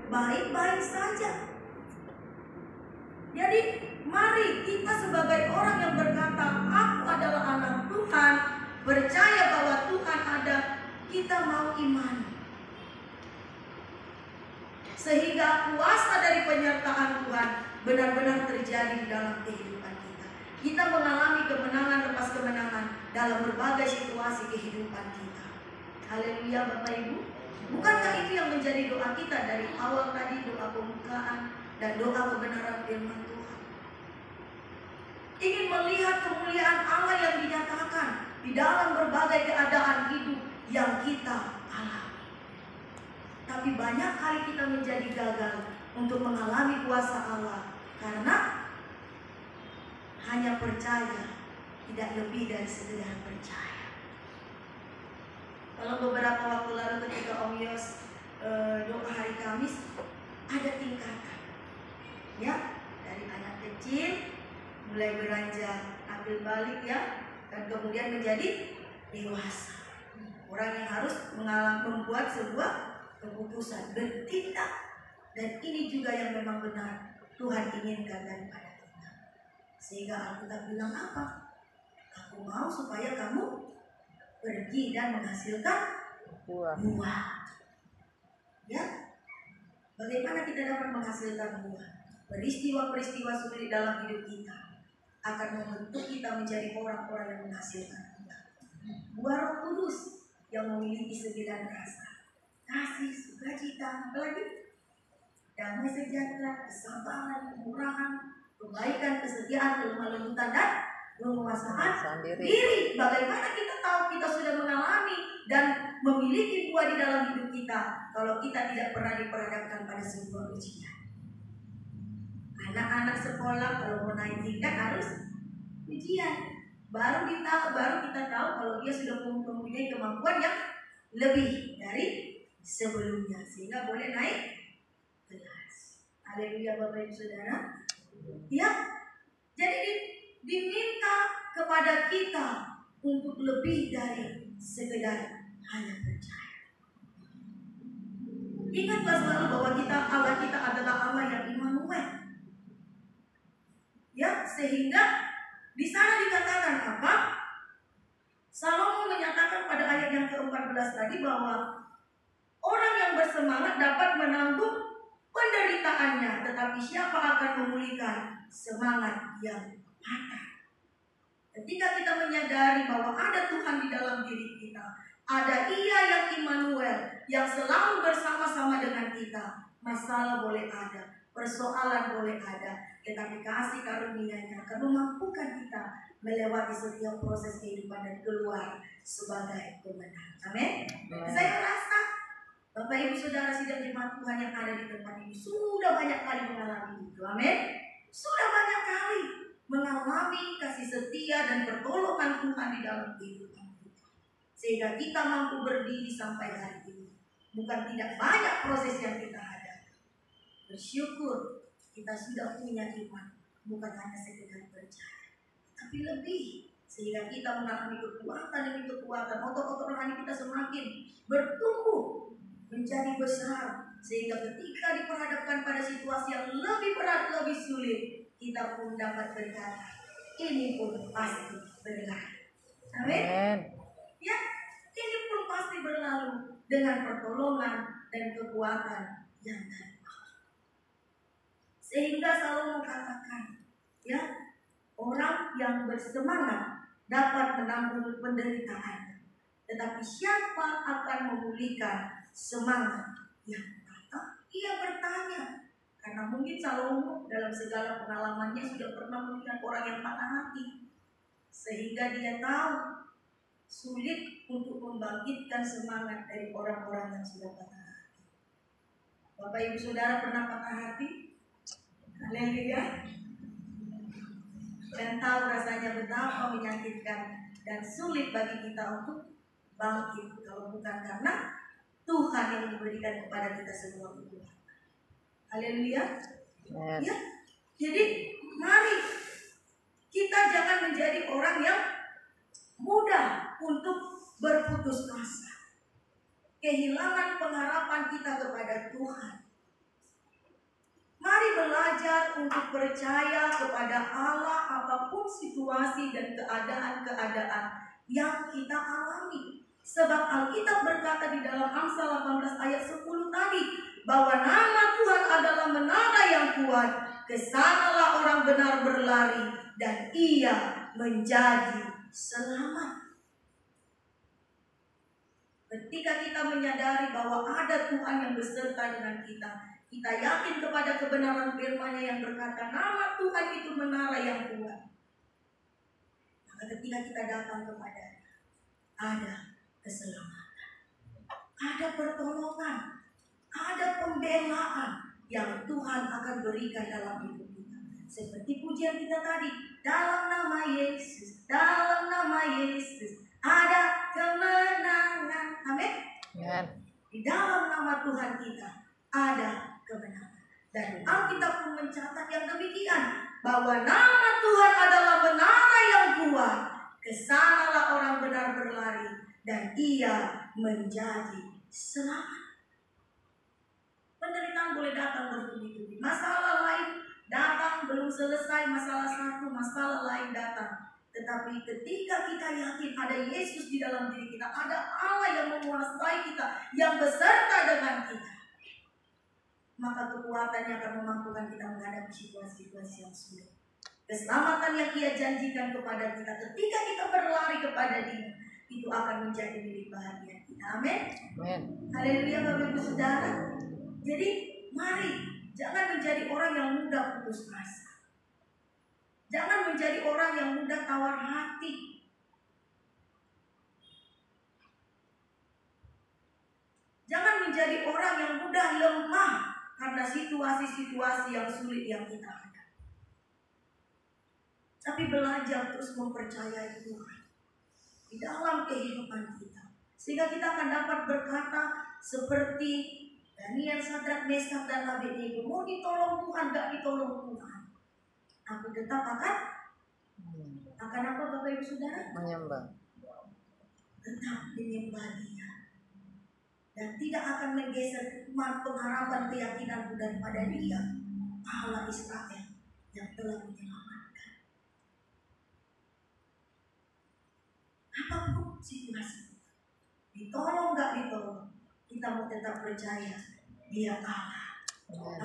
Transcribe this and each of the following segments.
baik-baik saja. Jadi mari kita sebagai orang yang berkata aku adalah anak Tuhan, percaya bahwa Tuhan ada, kita mau iman. Sehingga kuasa dari penyertaan Tuhan benar-benar terjadi di dalam kehidupan kita. Kita mengalami kemenangan lepas kemenangan dalam berbagai situasi kehidupan kita. Haleluya Bapak Ibu. Bukankah itu yang menjadi doa kita dari awal tadi, doa pembukaan dan doa kebenaran firman Tuhan. Ingin melihat kemuliaan Allah yang dinyatakan di dalam berbagai keadaan hidup yang kita alami. Tapi banyak kali kita menjadi gagal untuk mengalami kuasa Allah karena hanya percaya, tidak lebih dari sekedar percaya. Kalau beberapa waktu lalu ketika Om Yos doa hari Kamis, ada tingkatan, ya, dari anak kecil mulai beranjak ambil balik, ya, dan kemudian menjadi dewasa. Orang yang harus membuat sebuah keputusan, bertindak, dan ini juga yang memang benar Tuhan inginkan daripada kita. Sehingga Alkitab bilang apa? Aku mau supaya kamu pergi dan menghasilkan buah. Ya, bagaimana kita dapat menghasilkan buah? Peristiwa-peristiwa sulit dalam hidup kita akan membentuk kita menjadi orang-orang yang menghasilkan buah. Buah Roh Kudus yang memiliki 9 rasa: kasih, sukacita, apalagi damai sejahtera, kesabaran, kemurahan, kebaikan, kesetiaan, kelemah lembutan, dan penguasaan diri. Bagaimana kita tahu kita sudah mengalami dan memiliki buah di dalam hidup kita kalau kita tidak pernah diperhadapkan pada sebuah ujian? Anak-anak sekolah kalau mau naik tingkat harus ujian. Baru kita tahu kalau dia sudah mempunyai kemampuan yang lebih dari sebelumnya sehingga boleh naik kelas. Haleluya Bapak Ibu Saudara. Ya, jadi diminta kepada kita untuk lebih dari sekedar hanya percaya. Ingatlah selalu bahwa Allah kita adalah Allah yang Immanuel. Ya, sehingga di sana dikatakan apa? Salomo menyatakan pada ayat yang ke-14 tadi bahwa orang yang bersemangat dapat menanggung penderitaannya, tetapi siapa akan memulihkan semangat yang patah? Ketika kita menyadari bahwa ada Tuhan di dalam diri kita, ada Ia yang Immanuel yang selalu bersama-sama dengan kita, masalah boleh ada, persoalan boleh ada, tetapi kasih karunia-Nya akan memampukan kita melewati setiap proses kehidupan dan keluar sebagai pemenang. Amin. Saya rasa Bapak Ibu Saudara sidang jemaat Tuhan yang ada di tempat ini sudah banyak kali mengalami itu. Amin. Sudah banyak kali mengalami kasih setia dan pertolongan Tuhan di dalam kehidupan kita, sehingga kita mampu berdiri sampai hari ini. Bukan tidak banyak proses yang kita hadapi. Bersyukur kita sudah punya iman, bukan hanya sekedar percaya, tapi lebih, sehingga kita mengalami kekuatan demi kekuatan. Otot-otot rohani kita semakin bertumbuh menjadi besar, sehingga ketika diperhadapkan pada situasi yang lebih berat, lebih sulit, kita pun dapat berkata, ini pun pasti berlalu. Amin. Ya, ini pun pasti berlalu dengan pertolongan dan kekuatan yang dari Allah. Sehingga Salomo katakan, ya, orang yang bersemangat dapat menanggung penderitaan, tetapi siapa akan memulihkan semangat yang patah? Ia bertanya, karena mungkin Salomo dalam segala pengalamannya sudah pernah melihat orang yang patah hati, sehingga dia tahu sulit untuk membangkitkan semangat dari orang-orang yang sudah patah hati. Bapak Ibu Saudara pernah patah hati? Haleluya. Dan tahu rasanya betapa menyakitkan dan sulit bagi kita untuk bangkit kalau bukan karena Tuhan yang memberikan kepada kita semua kekuatan. Haleluya. Ya. Jadi mari kita jangan menjadi orang yang mudah untuk berputus asa, kehilangan pengharapan kita kepada Tuhan. belajar untuk percaya kepada Allah apapun situasi dan keadaan-keadaan yang kita alami. Sebab Alkitab berkata di dalam Amsal 18 ayat 10 tadi, bahwa nama Tuhan adalah menara yang kuat, kesanalah orang benar berlari, dan ia menjadi selamat. Ketika kita menyadari bahwa ada Tuhan yang beserta dengan kita, kita yakin kepada kebenaran firman-Nya yang berkata nama Tuhan itu menara yang kuat. Maka ketika kita datang kepada-Nya, ada keselamatan, ada pertolongan, ada pembelaan yang Tuhan akan berikan dalam hidup kita. Seperti pujian kita tadi, dalam nama Yesus, dalam nama Yesus ada kemenangan. Amin. Di dalam nama Tuhan kita ada kemenangan. Dan Alkitab pun mencatat yang demikian, bahwa nama Tuhan adalah menara yang kuat, kesanalah orang benar berlari, dan ia menjadi selamat. Penderitaan boleh datang bertubi-tubi, masalah lain datang, belum selesai masalah satu, masalah lain datang. Tetapi ketika kita yakin ada Yesus di dalam diri kita, ada Allah yang menguasai kita, yang beserta dengan kita, maka kekuatannya akan memampukan kita menghadapi situasi-situasi yang sulit. Keselamatan yang Dia janjikan kepada kita ketika kita berlari kepada Dia, itu akan menjadi milik bahagia kita. Amin. Haleluya Bapak Ibu Saudara. Jadi mari jangan menjadi orang yang mudah putus asa. Jangan menjadi orang yang mudah tawar hati. Jangan menjadi orang yang mudah lemah karena situasi-situasi yang sulit yang kita hadapi. Tapi belajar terus mempercayai Tuhan di dalam kehidupan kita, sehingga kita akan dapat berkata seperti Daniel, Sadrak, Meshak, dan Abednego, mau ditolong Tuhan, gak ditolong Tuhan, aku tetap akan apa Bapak Ibu Saudara? Menyembah. Tetap menyembah Dia, dan tidak akan menggeser pengharapan keyakinanku daripada Dia, Allah Israel yang telah menyelamatkan. Apapun situasi, ditolong gak ditolong, kita mau tetap percaya Dia Allah.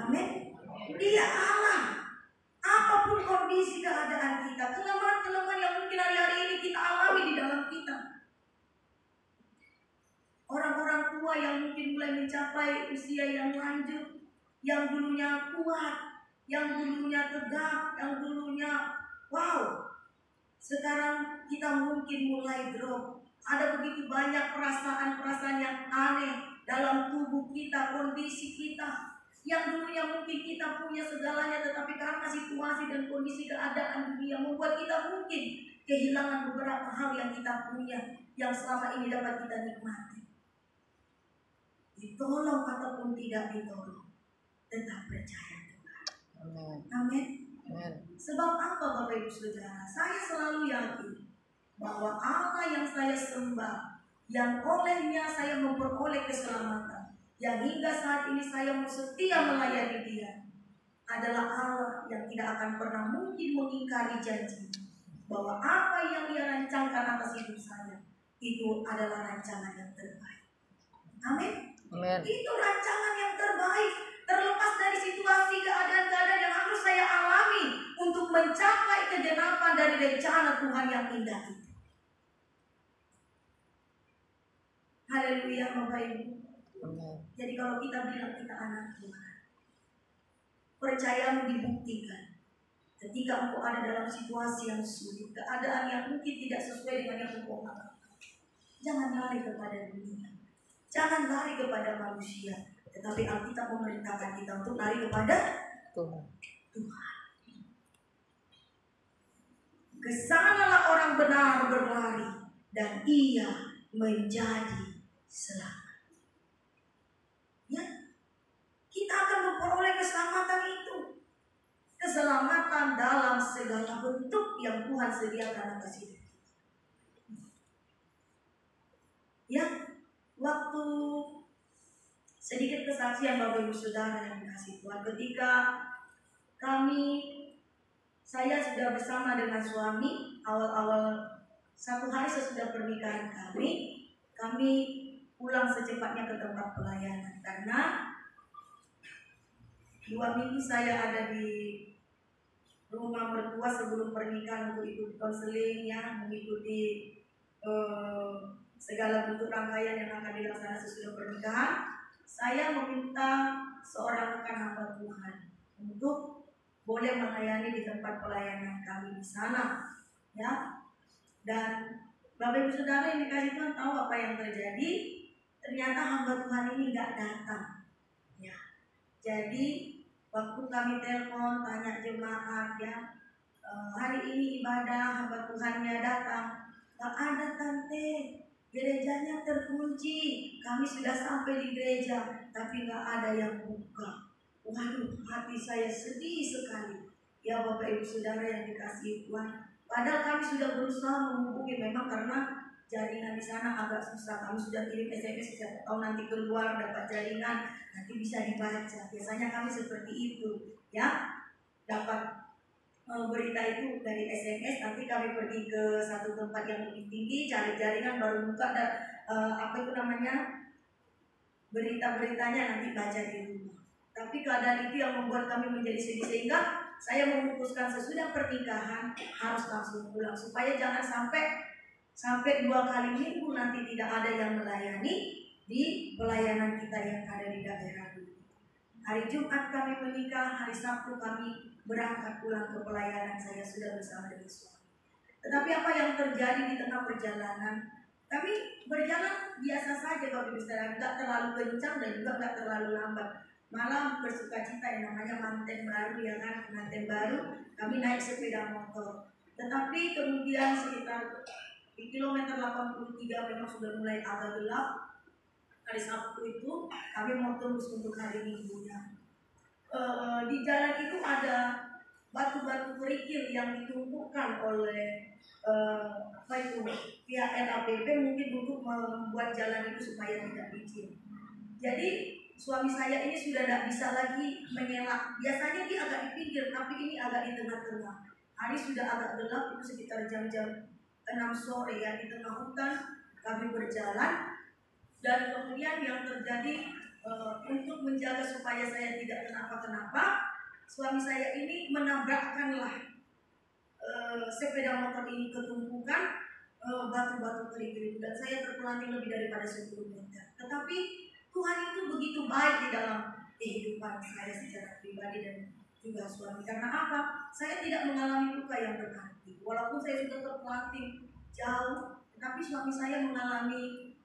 Amin. Dia Allah. Apapun kondisi keadaan kita, kelemahan-kelemahan yang mungkin hari-hari ini kita alami di dalam kita. Orang-orang tua yang mungkin mulai mencapai usia yang lanjut, yang dulunya kuat, yang dulunya tegak, yang dulunya wow, sekarang kita mungkin mulai drop. Ada begitu banyak perasaan-perasaan yang aneh dalam tubuh kita, kondisi kita, yang dulunya mungkin kita punya segalanya, tetapi karena situasi dan kondisi keadaan dunia membuat kita mungkin kehilangan beberapa hal yang kita punya, yang selama ini dapat kita nikmati. Ditolong ataupun tidak ditolong, tetap percaya Tuhan. Amin. Sebab apa Bapak Ibu Saudara? Saya selalu yakin bahwa Allah yang saya sembah, yang olehnya saya memperoleh keselamatan, yang hingga saat ini saya setia melayani Dia, adalah Allah yang tidak akan pernah mungkin mengingkari janji bahwa apa yang Dia rancangkan atas hidup saya itu adalah rancangan yang terbaik. Amin. Itu rancangan yang terbaik, terlepas dari situasi keadaan-keadaan yang harus saya alami untuk mencapai kegenapan dari rencana Tuhan yang indah itu. Haleluya Bapak Ibu. Jadi kalau kita bilang kita anak Tuhan, percayamu dibuktikan ketika engkau ada dalam situasi yang sulit, keadaan yang mungkin tidak sesuai dengan yang engkau harapkan. Jangan lari kepada dunia, jangan lari kepada manusia, tetapi Alkitab memerintahkan kita untuk lari kepada Tuhan. Kesanalah orang benar berlari, dan ia menjadi selamat. Ya, kita akan memperoleh keselamatan itu, keselamatan dalam segala bentuk yang Tuhan sediakan atas hidup kita. Ya, waktu sedikit kesaksian Bapak Ibu Saudara yang dikasihi Tuhan, ketika saya sudah bersama dengan suami awal-awal 1 hari sesudah pernikahan kami pulang secepatnya ke tempat pelayanan karena 2 minggu saya ada di rumah mertua sebelum pernikahan untuk ikut konseling ya, mengikuti segala bentuk rangkaian yang akan dilaksanakan sesudah pernikahan. Saya meminta seorang rekan hamba Tuhan untuk boleh melayani di tempat pelayanan kami di sana ya. Dan Bapak Ibu Saudara yang dikasih Tuhan tahu apa yang terjadi. Ternyata hamba Tuhan ini nggak datang ya. Jadi waktu kami telepon tanya jemaat ya, hari ini ibadah hamba Tuhannya datang, nggak ada tante, gerejanya terkunci, kami sudah sampai di gereja tapi nggak ada yang buka. Waduh, hati saya sedih sekali ya Bapak Ibu Saudara yang dikasihi Tuhan. Padahal kami sudah berusaha menghubungi, memang karena jaringan di sana agak susah. Kami sudah kirim SMS setiap tahun, nanti keluar dapat jaringan, nanti bisa dibaca. Biasanya kami seperti itu, ya. Dapat berita itu dari SMS, nanti kami pergi ke satu tempat yang lebih tinggi, cari jaringan, baru buka dan berita-beritanya nanti baca di rumah. Tapi keadaan itu yang membuat kami menjadi sedih, sehingga saya memutuskan sesudah pernikahan harus langsung pulang supaya jangan sampai 2 kali minggu nanti tidak ada yang melayani di pelayanan kita yang ada di daerah dulu. Hari Jumat kami menikah, hari Sabtu kami berangkat pulang ke pelayanan saya sudah bersama dengan suami. Tetapi apa yang terjadi di tengah perjalanan? Kami berjalan biasa saja Bapak Ibu Saudara, tidak terlalu kencang dan juga tidak terlalu lambat. Malam bersuka cita yang namanya manten baru ya kan, manten baru, kami naik sepeda motor. Tetapi kemudian sekitar di kilometer 83 memang sudah mulai agak gelap. Hari Sabtu itu kami mau terus untuk hari Minggunya. Di jalan itu ada batu-batu kerikil yang ditumpukan oleh pihak LAPP mungkin untuk membuat jalan itu supaya tidak licin. Jadi suami saya ini sudah tidak bisa lagi mengelak. Biasanya dia agak di pinggir, tapi ini agak di tengah-tengah. Hari sudah agak gelap, itu sekitar jam-jam 6 sore ya, di tengah hutan kami berjalan. Dan kemudian yang terjadi untuk menjaga supaya saya tidak kenapa-kenapa, suami saya ini menabrakkanlah sepeda motor ini ke tumpukan batu-batu kerikil, dan saya terpelanting lebih daripada 10 meter. Tetapi Tuhan itu begitu baik di dalam kehidupan saya secara pribadi dan juga suami. Karena apa? Saya tidak mengalami luka yang berarti. Walaupun saya sudah terpelanting jauh, tetapi suami saya mengalami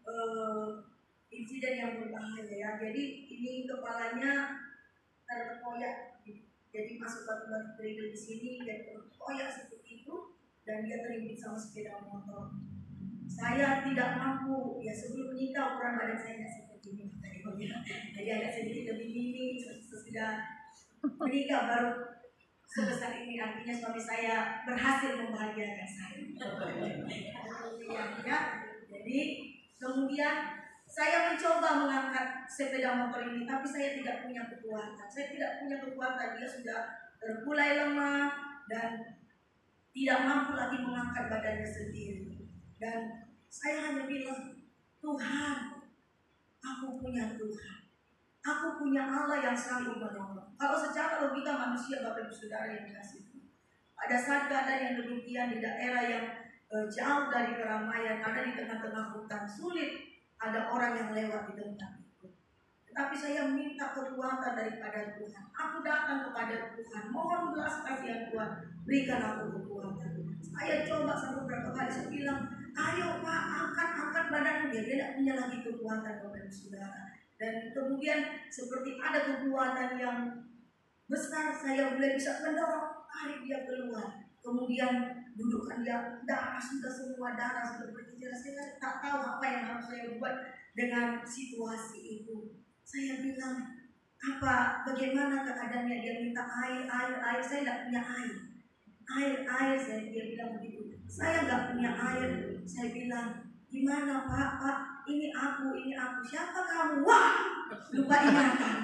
insiden yang berbahaya ya. Jadi ini kepalanya terkoyak, jadi masuk batu-batu kerikil di sini, dia terkoyak seperti itu, dan dia terimpit sama sepeda motor. Saya tidak mampu ya, sebelum menikah ukuran badan saya tidak seperti ini. Jadi agak sedikit lebih mini, sesudah menikah baru sebesar ini. Artinya suami saya berhasil membahagiakan saya. Ya. Jadi kemudian saya mencoba mengangkat sepeda motor ini, tapi saya tidak punya kekuatan. Saya tidak punya kekuatan, dia sudah terkulai lemah dan tidak mampu lagi mengangkat badannya sendiri. Dan saya hanya bilang, Tuhan, aku punya Tuhan. Aku punya Allah yang sanggup menolong. Kalau secara logika manusia, Bapak Ibu Saudara yang dikasihi, pada saat keadaan yang demikian di daerah yang jauh dari keramaian, ada di tengah-tengah hutan, sulit ada orang yang lewat di tempat itu. Tetapi saya minta kekuatan daripada Tuhan. Aku datang kepada Tuhan, mohon belas kasihan Tuhan, berikan aku kekuatan. Saya coba sampai beberapa kali, saya bilang, ayo Pak, angkat badan. Dia tidak punya lagi kekuatan, Bapak Ibu Saudara. Dan kemudian seperti ada kekuatan yang besar, saya mulai bisa mendorong, tarik dia keluar. Kemudian dudukkan dia, darah sudah semua, darah sudah berjejer. Saya tak tahu apa yang harus saya buat dengan situasi itu. Saya bilang, bagaimana keadaannya? Dia minta air. Saya tidak punya air. Dia bilang begitu. Saya nggak punya air. Saya bilang, gimana Pak? ini aku, siapa kamu? Wah, lupa ingatan.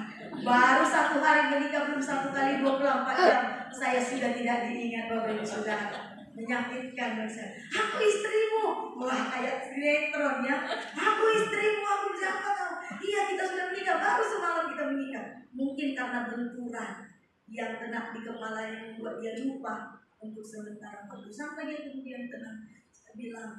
Baru 1 hari menikah, belum 1 kali 24 jam, saya sudah tidak diingat Bapak Ibu Saudara. Menyakitkan saya. Aku istrimu. Wah, kayak sinetron ya. Aku istrimu, aku siapa kamu? Iya, kita sudah menikah, baru semalam kita menikah. Mungkin karena benturan yang kena di kepalanya membuat dia lupa untuk sementara waktu, sampai dia kemudian tenang. Saya bilang,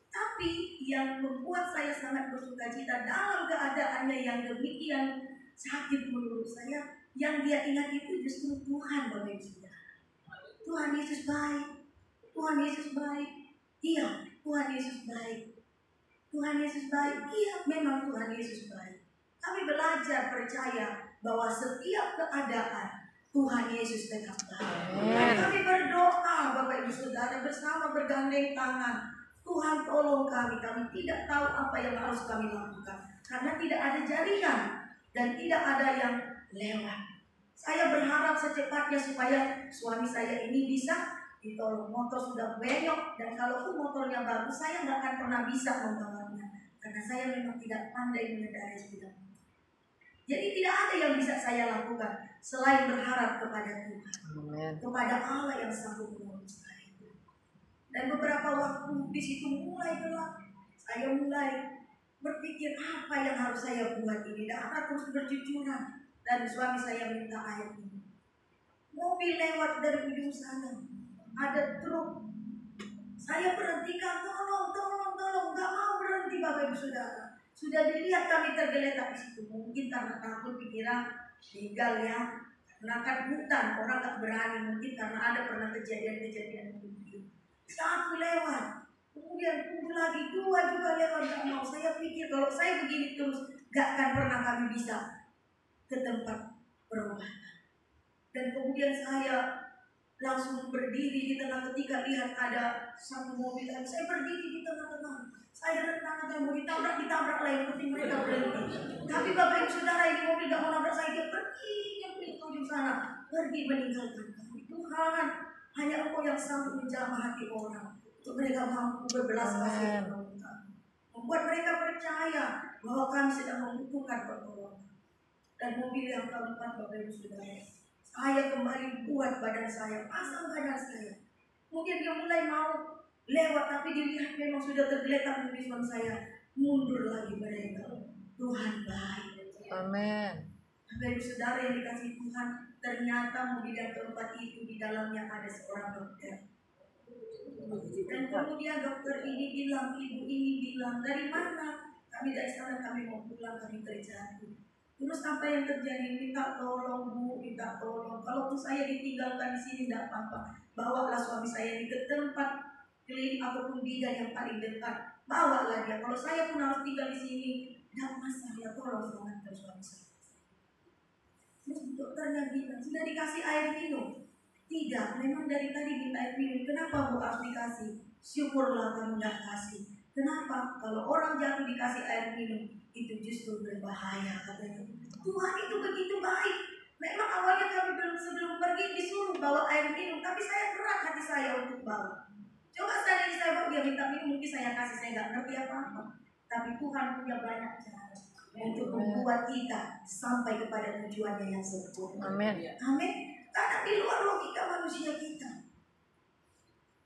tapi yang membuat saya sangat bersuka cita dalam keadaannya yang demikian sakit menurut saya, yang dia ingat itu justru Tuhan, Bapak Ibu Saudara. Tuhan Yesus baik. Tuhan Yesus baik. Iya, Tuhan Yesus baik. Tuhan Yesus baik. Iya, memang Tuhan Yesus baik. Kami belajar percaya bahwa setiap keadaan Tuhan Yesus tetap baik. Kami berdoa Bapak Ibu Saudara bersama bergandeng tangan. Tuhan tolong kami tidak tahu apa yang harus kami lakukan. Karena tidak ada jaringan dan tidak ada yang lewat. Saya berharap secepatnya supaya suami saya ini bisa ditolong. Motor sudah benyok, dan kalaupun motornya bagus, saya nggak akan pernah bisa membawanya karena saya memang tidak pandai mengendarai sepeda motor. Jadi tidak ada yang bisa saya lakukan selain berharap kepada Tuhan. Amen. Kepada Allah yang sanggup menolong saya. Dan beberapa waktu di situ mulai gelap, saya mulai berpikir apa yang harus saya buat ini. Darah terus bercucuran dan suami saya minta air minum. Mobil lewat dari ujung sana, ada truk. Saya berhentikan, tolong, nggak mau berhenti Bapak Ibu Saudara. Sudah dilihat kami tergeletak di situ. Mungkin karena takut, pikiran legal ya, karena kan hutan, orang tak berani. Mungkin karena ada pernah kejadian begitu. 1 lewat, kemudian tunggu lagi, 2 juga lewat, nggak mau. Saya pikir kalau saya begini terus, nggak akan pernah kami bisa ke tempat perobatan. Dan kemudian saya langsung berdiri di tengah ketika lihat ada 1 mobil lagi. Saya berdiri di tengah-tengah. Saya renang-renang mau ditabrak lagi, tapi mereka berhenti. Tapi Bapak Ibu Saudara, ini mobil gak mau nabrak saya, dia pergi ke ujung sana, pergi meninggalkan kami. Tuhan, hanya Engkau yang sanggup menjamah hati orang untuk mereka mampu berbelas kasih kepada kami, membuat mereka percaya bahwa kami sedang membutuhkan pertolongan. Dan mobil yang keempat Bapak Ibu Saudara, saya kembali buat badan saya, pasang badan saya. Mungkin dia mulai mau lewat, tapi dilihat memang sudah tergeletak di depan saya. Mundur lagi mereka. Tuhan baik. Amin. Bapak Ibu Saudara yang dikasih Tuhan, ternyata mobil yang keempat itu di dalamnya ada seorang dokter. Dan kemudian dokter ini bilang, ibu ini bilang, dari mana? Kami dari sana, kami mau pulang, kami terjatuh. Terus apa yang terjadi? Minta tolong Bu, minta tolong. Kalaupun saya ditinggalkan di sini tidak apa-apa. Bawalah suami saya ini ke tempat klinik ataupun bidan yang paling dekat. Bawalah dia. Kalau saya pun harus tinggal di sini, tidak masalah. Tolong selamatkan suami saya. Terus dokternya bilang, sudah dikasih air minum? Tidak, memang dari tadi minta air minum. Kenapa Bu harus dikasih? Syukurlah kamu tidak kasih. Kenapa? Kalau orang jatuh dikasih air minum, itu justru berbahaya katanya. Tuhan itu begitu baik. Memang awalnya kami sebelum pergi disuruh bawa air minum, tapi saya berat hati saya untuk bawa. Coba tadi saya bawa, dia minta minum, mungkin saya kasih, saya nggak ngerti apa-apa. Tapi Tuhan punya banyak cara untuk membuat kita sampai kepada tujuannya yang sempurna. Amin. Amin. Karena di luar logika manusia kita.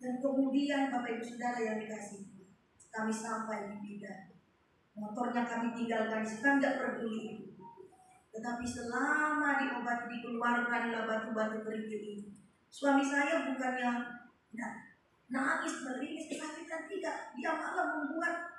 Dan kemudian Bapak Ibu Saudara yang dikasih, kami sampai di bidan. Motornya kami tinggalkan, kan nggak peduli itu. Tetapi selama diobati, dikeluarkanlah batu-batu kerikil ini. Suami saya bukannya nangis, meringis, kesakitan, tidak. Dia malah membuat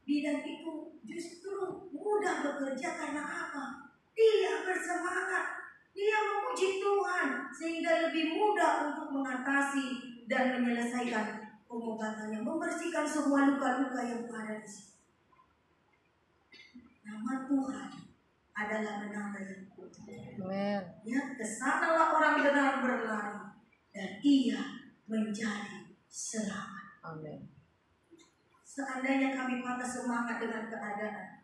bidan itu justru mudah bekerja. Karena apa? Dia bersemangat, dia memuji Tuhan, sehingga lebih mudah untuk mengatasi dan menyelesaikan pengobatannya, membersihkan semua luka-luka yang ada di sini. Nama Tuhan adalah menara yang kuat. Ya, kesanalah orang benar berlari dan ia menjadi selamat. Amin. Seandainya kami patah semangat dengan keadaan,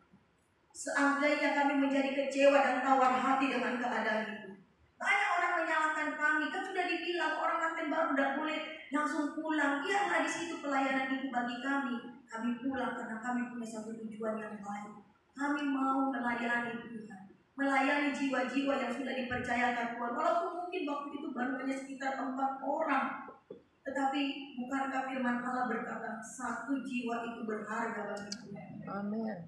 seandainya kami menjadi kecewa dan tawar hati dengan keadaan itu, banyak orang menyalahkan kami. Kan sudah dibilang orang kantin baru tidak boleh langsung pulang. Biarlah di situ pelayanan itu bagi kami. Kami pulang karena kami punya satu tujuan yang baik. Kami mau melayani Tuhan, melayani jiwa-jiwa yang sudah dipercayakan Tuhan. Walaupun mungkin waktu itu baru hanya sekitar 4 orang, tetapi bukankah firman Allah berkata satu jiwa itu berharga bagi Tuhan. Amin.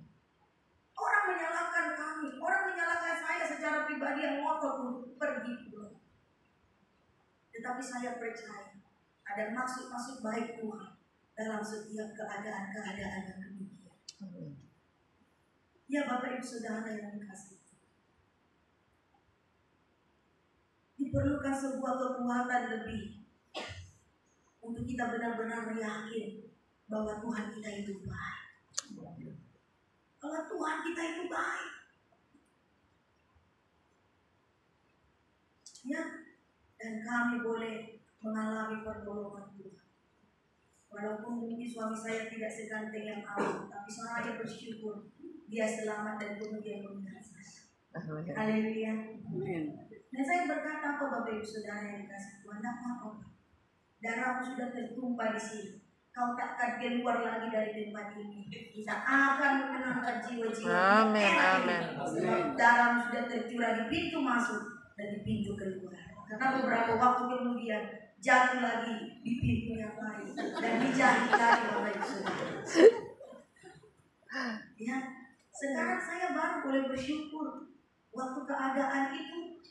Orang menyalahkan kami, orang menyalahkan saya secara pribadi yang ngotot untuk pergi pulang. Tetapi saya percaya ada maksud-maksud baik Tuhan dalam setiap keadaan-keadaan yang demikian. Ya Bapak Ibu Saudara yang dikasihi, diperlukan sebuah kekuatan lebih untuk kita benar-benar yakin bahwa Tuhan kita itu baik. Bahwa Tuhan kita itu baik. Ya, dan kami boleh mengalami pertolongan Tuhan. Walaupun mungkin suami saya tidak seganteng yang awal, tapi saya bersyukur dia selamat dan kemudian meninggal. Haleluya. Dan saya berkata apa Bapak Ibu Saudara yang dikasihi Tuhan, tidak apa-apa. Darahmu sudah tertumpah di sini. Kau takkan keluar lagi dari tempat ini. Kita akan menenangkan jiwa-jiwa. Amin, amin. Sebab darahmu sudah tercurah di pintu masuk dan di pintu keluar. Karena beberapa waktu kemudian jatuh lagi di pintu yang lain dan dijahit lagi Bapak Ibu Saudara. Ya, sekarang saya baru boleh bersyukur. Waktu keadaan itu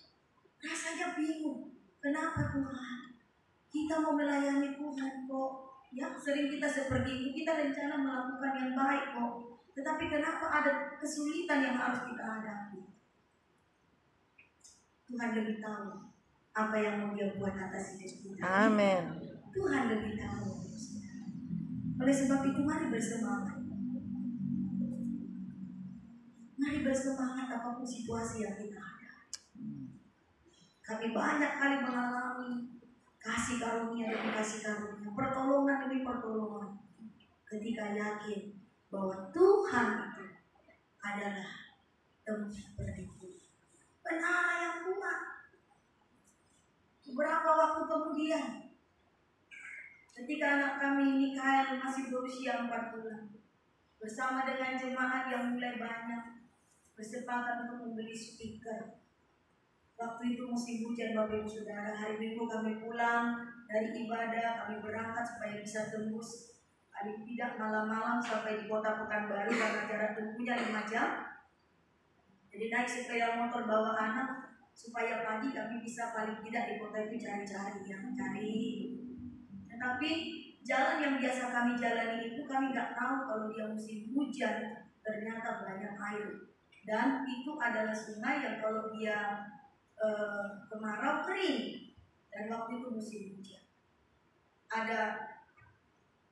rasanya bingung. Kenapa Tuhan? Kita mau melayani Tuhan kok. Ya, sering kita seperti itu, kita rencana melakukan yang baik kok. Tetapi kenapa ada kesulitan yang harus kita hadapi? Tuhan lebih tahu apa yang mau Dia buat atas hidup kita. Amin. Tuhan lebih tahu. Oleh sebab itu mari bersemangat. Mari bersemangat apapun situasi yang kita hadapi. Kami banyak kali mengalami kasih karunia demi kasih karunia, pertolongan demi pertolongan, ketika yakin bahwa Tuhan itu adalah tempat berlindung, penara yang kuat. Beberapa waktu kemudian, ketika anak kami Mikael masih berusia 4 bulan, bersama dengan jemaat yang mulai banyak, bersepakat untuk membeli speaker. Waktu itu musim hujan Bapak Ibu Saudara. Hari Minggu kami pulang dari ibadah, kami berangkat supaya bisa tembus paling tidak malam-malam sampai di kota Pekanbaru karena jarak tempuhnya 5 jam. Jadi naik sepeda motor bawa anak supaya pagi kami bisa paling tidak di kota itu cari. Tetapi jalan yang biasa kami jalani itu kami nggak tahu kalau dia musim hujan ternyata banyak air. Dan itu adalah sungai yang kalau dia kemarau kering, dan waktu itu musim hujan. Ada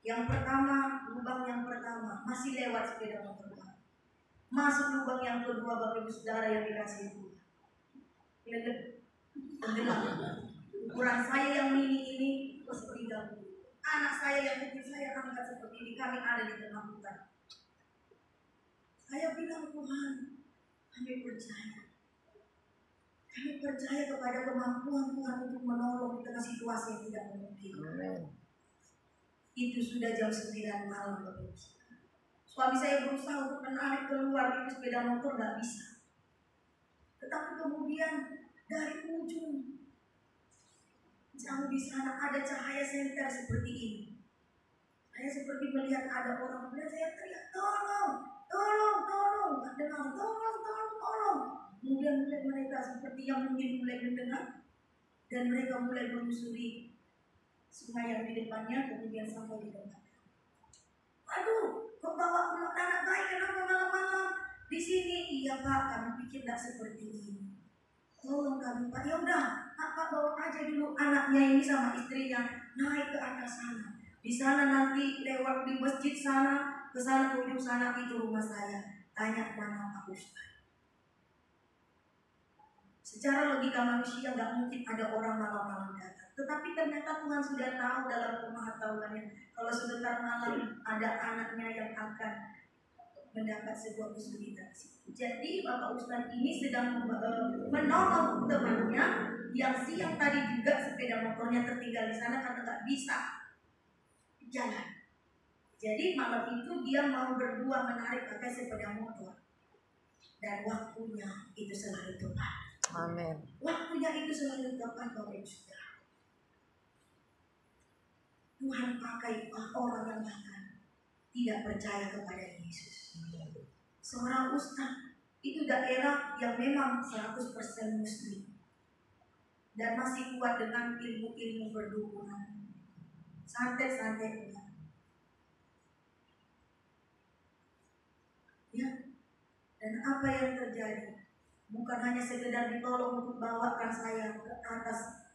yang pertama, lubang yang pertama masih lewat sepeda motor, masuk lubang yang kedua Bapak Ibu Saudara yang dikasihi Tuhan, tenggelam. Ukuran saya yang mini ini seperti dahulu, anak saya yang kecil saya angkat seperti ini, kami ada di tengah hutan. Saya bilang Tuhan, kami percaya. Kami percaya kepada kemampuan Tuhan untuk menolong di tengah situasi yang tidak memungkinkan. Itu sudah jam 9 malam Bapak Ibu. Suami saya berusaha untuk menarik keluar itu sepeda motor, nggak bisa. Tetapi kemudian dari ujung jauh di sana ada cahaya senter seperti ini. Saya seperti melihat ada orang, kemudian saya teriak, tolong. Dengar, tolong. Kemudian mereka seperti yang mungkin mulai mendengar, dan mereka mulai menyusuri sungai yang di depannya, kemudian sampai di depan. Aduh, kok bawa pulang anak bayi kenapa malam-malam di sini? Iya Pak, kami pikir tidak seperti ini. Tolong kami Pak, ya udah, Pak bawa aja dulu anaknya ini sama istrinya naik ke atas sana. Di sana nanti lewat di masjid sana, ke sana ke ujung sana itu rumah saya. Tanya mana Pak Ustaz. Secara logika manusia nggak mungkin ada orang malam-malam datang. Tetapi ternyata Tuhan sudah tahu dalam pengetahuannya kalau sebentar malam ada anaknya yang akan mendapat sebuah kesulitan. Jadi Bapak Ustaz ini sedang menolong temannya yang siang tadi juga sepeda motornya tertinggal di sana karena nggak bisa jalan. Jadi malam itu dia mau berdua menarik pakai sepeda motor. Dan waktunya itu selalu tepat. Amin. Waktunya itu selalu tepat, Bapak Ibu Saudara. Tuhan pakai orang yang bahkan tidak percaya kepada Yesus. Seorang ustaz, itu daerah yang memang 100% muslim dan masih kuat dengan ilmu-ilmu berdukunan. Santai-santai udah. Ya. Dan apa yang terjadi? Bukan hanya sekedar ditolong untuk bawakan saya ke atas